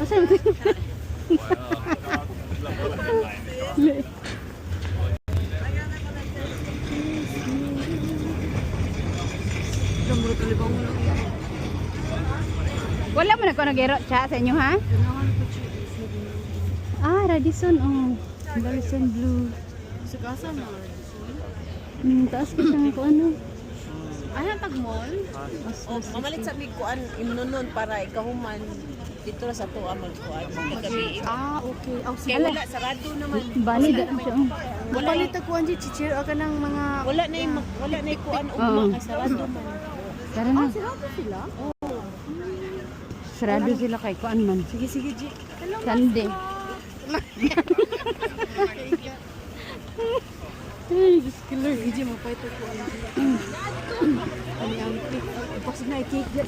Asan? Wala mo na ko nag-ero cha sa inyo ha? Ah, Radisson oh. Radisson blue. Sa kasa na. Taas ko siya ko ano. Ano tag mall? O mamalit sa mig kuan imnonon para ikahuman dito sa tuwa magkuan gabi. Ah, okay. Oh, Kaya wala sarado naman. Bali da siya. Wala palit ako ang chichir o kanang mga wala na yung wala na yung kuan ugma kay sarado man. Tara na. sarado sila. Sarado sila kay kuan man. Sige, sige, G. Sunday. Ay, Diyos ko Lord. G, mapait ako ang ang cake. Ipaksin na i-cake.